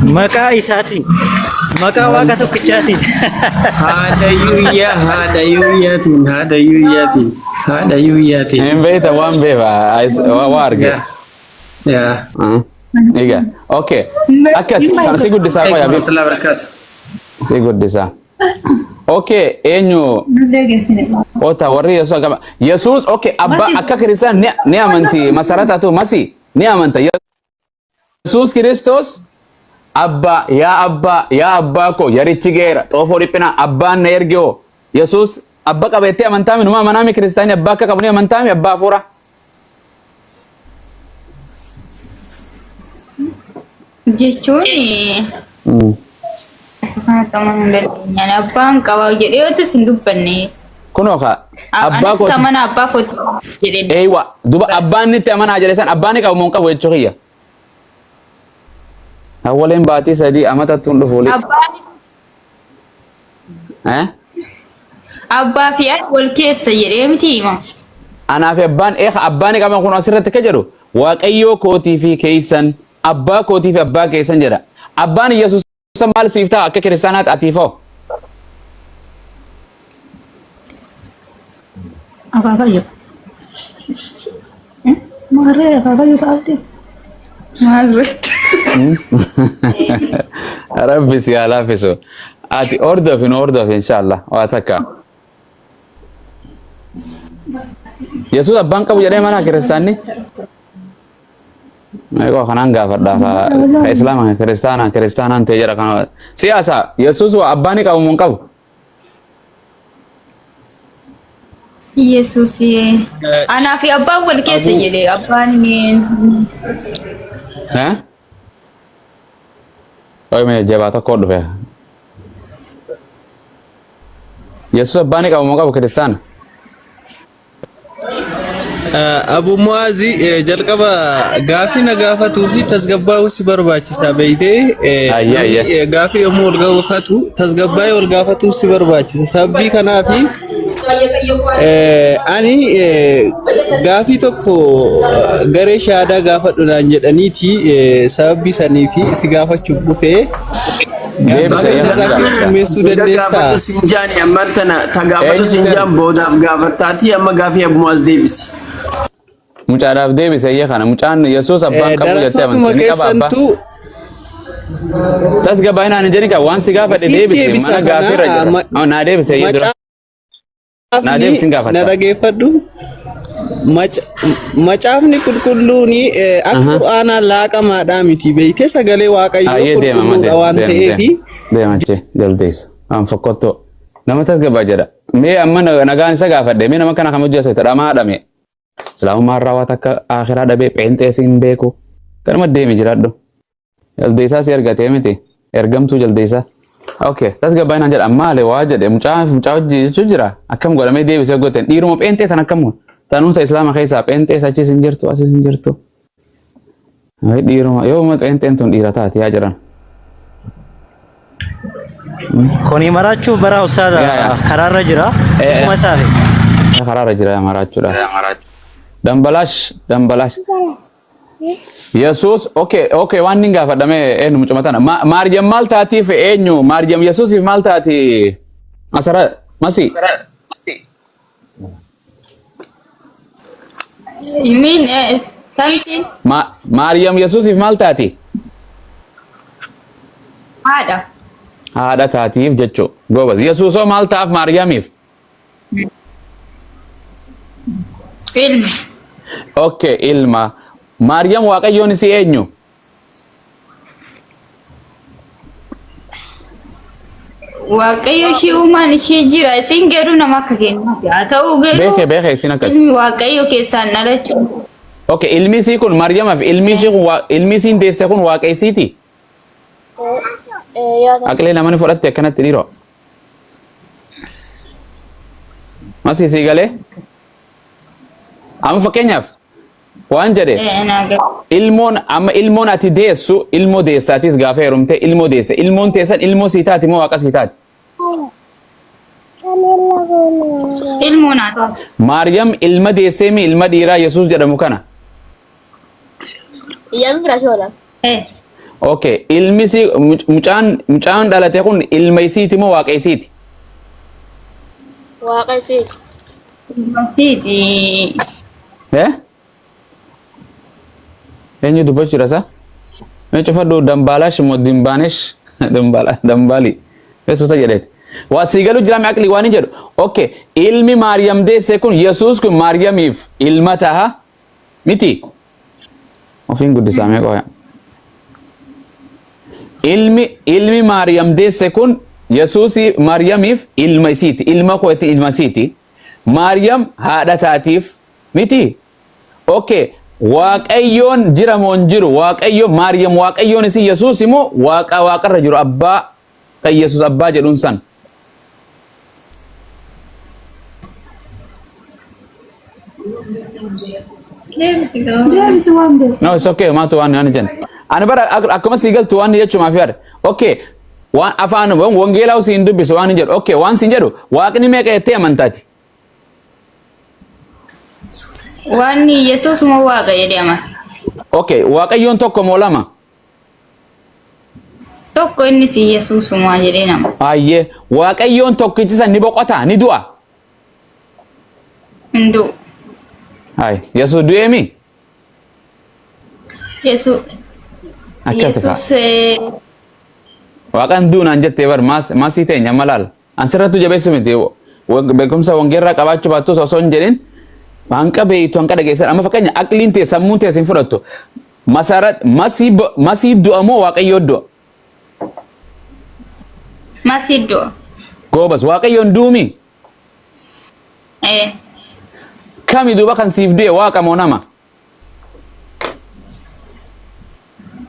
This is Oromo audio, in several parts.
Maqaa isaatiin. Maqaa waaqa tokkichaatiin. haadha yuuyyaatiin. Hin beekta waan beekaa waa arge. yaa. Egaa okay akkas kan si guddisaa qoyaa bi. Si guddisaa. Okay eenyu. Ota warri Yesuus agama. Yesuus okay abba akka Kiristiyaan ni amanti masarataatu masi ni amanta. Yesuus Kiristoos abba yaa ko yarichi geera xoofoo dhiphina abbaan na ergeo Yesuus abba qabeettee amantaami numa amanami Kiristaanii abba akka qabni amantaami abba hafuura. Jechuun abbaan qaba jedhee otoo sin dubbanne. Kunoo ka abbaa ko mana abbaa ko jedhee. Eeywa duba abbaan nitti amanaa jedhe san abbaan qabu moo qabu jechuu kiyya. Awwaleen baatii sadii amatattuun dhufuuli. Abbaa fi wal keessa jedhee miti hima. Anaa fi abbaan qaban kun asirratti ka jedhu waaqayyoo kootii fi keeysan abbaa kootii fi abbaa keeysan jedha. Abbaan Yesuus maal siif ta'a akka kiristaanaatti atiifoo? Abaabayyo. Maarree abaabayyo taa'aati. Maarree. Rabbi si haa laafisu. Ati hordofin inshallah waa takka. Yesuus abbaan qabu jedhee mana kiristaanni? Ego kanaan gaafadhaa ka islaama kiristaanaan ta'e jedha kana. Siyaasa Yesuus waa abbaan qabu moo qabu? Yesuus anaa fi abbaan wal keessa jedhee abbaan Oye jabaa tokko dhufe. Yesuus abbaan qabu moo qabu kiristaana? Abu Muaz jalqaba gaafii na gaafatuu fi tasgabbaa'uu si barbaachisaa beeytee gaafii yommuu ol gaafatu tasgabbaa'ee ol gaafatuu si barbaachisa sabbii kanaafi ani gaafii tokko garee shahaadaa gaafadhuudhaan jedhaniiti sababbii sanii fi si gaafachuuf dhufee meesuu dandeessaa. Sinjaani ammaan tana tagaafatu sinjaan boodaaf gaafattaati amma gaafii Abu Muaz deebisi. Mucaadhaaf deebise iyya kana mucaan Yesuus abbaan qabu jettee amantii qaba abbaa. Tasgabbaa'inaan hin jedhin qaba waan si gaafadhe deebise mana gaafii irra jira. Naa deebise iyya dura. Naa deebisin gaafadha. Na dhageeffadhu. Macaafni qulqulluuni akka Qur'aanaa laaqamaadhaa miti beeytee sagalee Waaqayyoo qulqulluudha waan ta'eefi. Deemachee jaldeessa. Waan fakkottoo. Nama tasgabbaa jedha. Mee amma nagaan isa gaafadhe mee nama kana kam hojjese dhadhamaa dhame. Islaamummaa irraa waan akka akhiraa dhabee pheenxee siin beeku. Kanuma deemi jiraadhu. Jaldeessaa si ergatee miti. Ergamtuu jaldeessaa. Okay, tasgabbaa'inaan jedha maali waa jedhe mucaa hojii jechuun jira. Akkam godhamee deebisee gooteen dhiiruma pheenxee tan akkam tanuunsa islaama keessaa pheenxee achis hin jirtu asis hin jirtu. Dhiiruma yoo pheenxeen tun dhiira taate yaa jiran. Kuni marachuuf bara Ustaaz karaarra jira. Karaarra jira marachuudha. Dambalash. Yesuus okay waan inni gaafadhame eenyu mucuma tana Maariyam maal taatiif eenyu Maariyam Yesuusiif maal taati asara masi. You mean something? Maariyam Yesuusiif maal taati? Haadha taatiif jechuu goobas. Yesuusoo maal taaf Maariyamiif? Ilma. Okay ilma. Maariyam Waaqayyoon isii eenyu? Waaqayyo ishee uumaan ishee jira isin garuu nama akka kennaati haa ta'u garuu beeke isin akka ilmi Waaqayyo keessaan dhalachuu. Okay ilmi isii kun Maariyamaaf ilmi isiin deesse kun Waaqayyisiiti? Aqlee namani fudhatte akkanatti dhiiroo. Masii sii galee? Amma fakkeenyaaf waan jedhe ilmoon ati deessu ilmoo deessaatis gaafa heerumte ilmoo deesse ilmoon teessan ilmoo sii taati moo waaqa sii taati? Ilmoo naata. Maariyam ilma deessee mi ilma dhiiraa Yesuus jedhamu kana? Okay, ilmi si mucaan dhalate kun ilma isiiti moo waaqa isiiti? Waaqa isiiti. Masiiti. Eenyu dubbachuu dhasa? Mee cufadhu dambaalash moo dimbaanish? Dambaali. Eessota jedheeti. Waa siigalu jira mee aqli waan hin jedhu. Okay, ilmi Maariyam deesse kun Yesuus kun Maariyamiif ilma taha miti? Ofiin guddisaa mee qoya. Ilmi Maariyam deesse kun Yesuus Maariyamiif ilma isiiti. Ilma kooti ilma isiiti. Maariyam haadha taatiif miti? Okay, waaqayyoon jira moo hin jiru? Waaqayyo Maariyam waaqayyoon isi Yesuus immoo waaqarra jiru abbaa kan Yesuus abbaa jedhuun san. No, it's okay. Maatu waan ani jen. Ani bara akkuma siigaltu waan jechuun maafi yaada. Okay, waan afaan wangeelaa usiin dubbisu waan hin jedhu. Okay, waan siin jedhu waaqni meeqa jettee amantaati? Waan Yesuus moo waaqa jedhee amana? Okay, waaqayyoon tokko moo lama? Tokko inni si Yesuus moo jedhee nama. Ayyee, waaqayyoon tokkichi san ni boqotaa ni du'a? Hin du'u. Hai, Yesuus du'eemi? Yesuus. Waaqan duunaan jettee bar maasii teenya malaal. Ansirrattu jabeessu miti beekumsa wangeerraa qabaachuu baattus osoo hin jedhin hanqa beeytu hanqa dhageessan amma fakkeenya aqliin tee sammuun tee sin fudhattu masii du'a moo waaqayyoo du'a? Masii du'a. Goobas waaqayyoon duumi? Kami duuba kan siif du'e waaqa moo nama?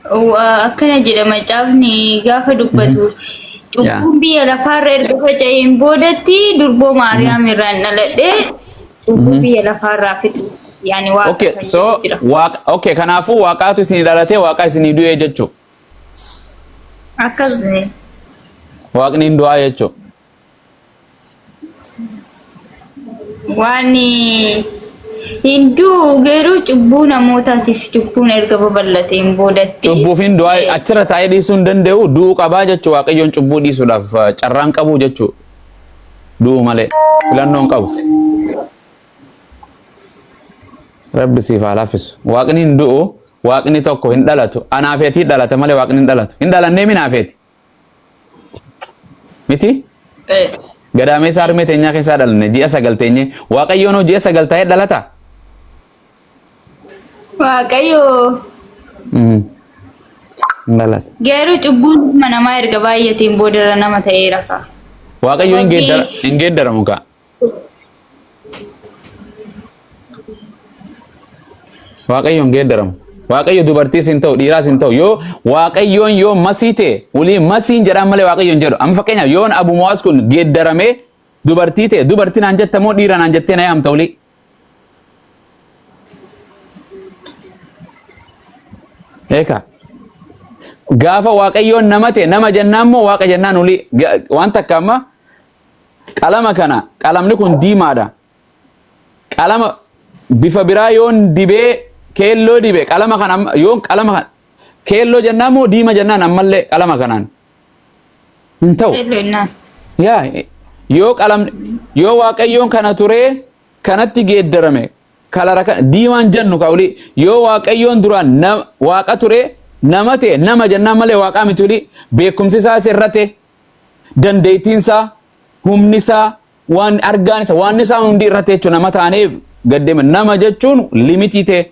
Akkana jedhama caafni gaafa dubbatu cubbuun biyya lafaarra erga faca'een boodatti durboo Maariyaam irraan dhaladhee cubbuu biyya lafaarraa fixu. Yani waaqa. Okay, so okay, kanaafuu waaqaatu isinii dhalatee waaqa isinii du'ee jechuu. Akkasuma. Waaqni hin du'aa jechuu. Waan Hinduu garuu cubbuu namootaatiif cubbuun erga babal'ateen boodatti. Cubbuuf hin du'aa achirra taa'ee dhiisuu hin danda'u du'uu qabaa jechuu waaqayyoon cubbuu dhiisuudhaaf carraan qabu jechuu. Du'uu malee filannoon qabu. Rabbi siif haa laaffisu. Waaqni hin du'u waaqni tokko hin dhalatu. Anaafeetii dhalata malee waaqni hin dhalatu. Hin dhalannee minaafeeti. Miti? Gadaamee isaa harmee teenyaa keessaa dhalanne ji'a 9 teenye waaqayyoon hoo ji'a 9 ta'ee dhalata? Waaqayyoo. Dhalata. Garuu cubbuun namaa erga baay'ateen boodarra nama ta'ee rafa. Waaqayyoo hin geeddaramu kaa. Waaqayyoo hin geeddaramu. Waaqayyo dubartiis hin ta'u dhiiraas hin ta'u yoo waaqayyoon yoo masii ta'e ulii masiin jedhaan malee waaqayyoon jedhu amma fakkeenyaaf yoon Abu Muaz kun geeddaramee dubartii ta'e dubartiin aan jetta moo dhiiraan aan jettee na yaamta ulii. Eeka gaafa waaqayyoon nama ta'e nama jennaan moo waaqa jennaan ulii waan takka amma qalama kana qalamni kun diimaadha. Qalama bifa biraa yoon dibee keelloo dibe qalama kana yoon qalama kana keelloo jennaan moo diima jennaan ammallee qalama kanaan hin ta'u. Yaa yoo qalamni yoo waaqayyoon kana turee kanatti geeddarame kalara kana diimaan jennu kauli yoo waaqayyoon duraan waaqa turee nama ta'e nama jennaan malee waaqaa miti uli beekumsi isaa sirrate dandeettiin isaa humni isaa waan argaan isaa waan isaa hundi irratti jechuun nama taaneef gaddeema nama jechuun limitii ta'e.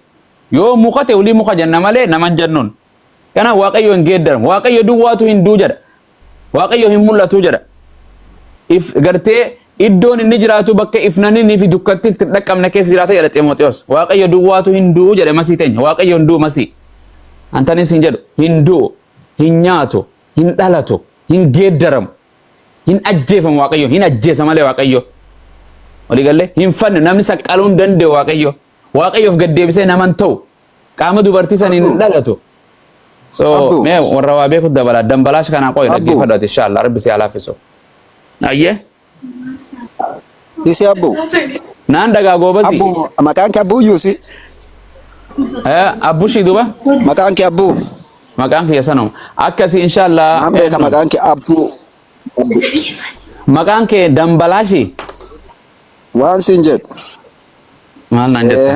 Yoo muka ta'e ulii muka jenna malee naman jennuun. Kanaaf waaqayyo hin geeddaramu. Waaqayyo duwwaatu hin duu jedha. Waaqayyo hin mul'atu jedha. If gartee iddoon inni jiraatu bakka ifnani ni fi dukkatti itti dhaqqabne keessa jiraata jedha Ximooxiyoos. Waaqayyo duwwaatu hin duu jedhe masii teenya. Waaqayyo hin duu masii. Antanis hin jedhu hin duu, hin nyaatu, hin dhalatu, hin geeddaramu, hin ajjeefamu waaqayyo, hin ajjeesa malee waaqayyo. Walii galee hin fanne namni saqqaluu hin danda'u waaqayyo. Waaqayyoof gaddeebisee naman ta'u qaama dubartii san hin dhalatu. So mee warra waa beeku dabala dambalash kana qoy dhaggeeffadhu inshallah rabbi si alaafisu. Ayyee. Isi Abu. Naan dagaa goobasi. Abu maqaan kee Abu Yuusi. Abu shi duba. Maqaan kee Abu. Maqaan kiyya sanuma. Akkasi inshallah. An beeka maqaan kee Abduu. Maqaan kee Dambalaashi. Waan siin jedhu. Maal naan jettu?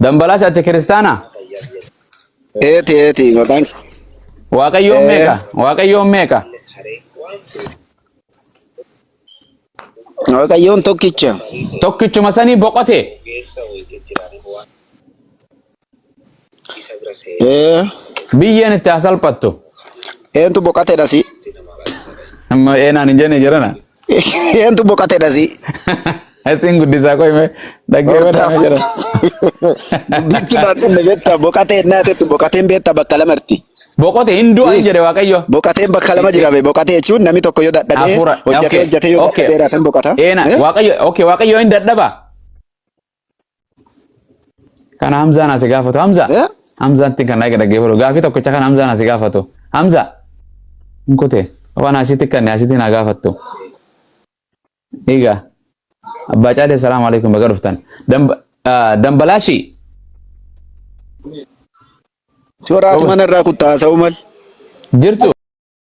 Dambalaashi ati kiristaana? Eeti maqaan Waaqayyoon meeqa? Waaqayyoon meeqa? Waaqayyoon tokkicha. Tokkichuma sanii boqote. Biyyeen itti hasalphattu. Eentu boqoteedha si? Amma eenaan hin jenne jirana. Eentu boqoteedha si? Asin guddisaa koo hime dhaggeeffatamaa jira. Bakki baadhunne beektaa boqotee naatetti boqoteen beektaa bakka lamarti. Boqote hin du'a jedhe Waaqayyo. Boqoteen bakka lama jira boqotee jechuun namni tokko yoo dadhabee hojjetee yoo dheeratan boqota. Waaqayyo hin dadhaba. Kana Hamzaan asi gaafatu. Hamzaatti kan dhaga dhaggeeffatu. Gaafii tokkicha kan Hamzaan asi gaafatu. Hamza. Nkute. Waan asitti kan asitti na gaafattu. Egaa. Abbaa Caadee salaamu alaikum baga dhuftan. Dambalaashi. Soraatu manarraa kuttaa haasa'u mal. Jirtu.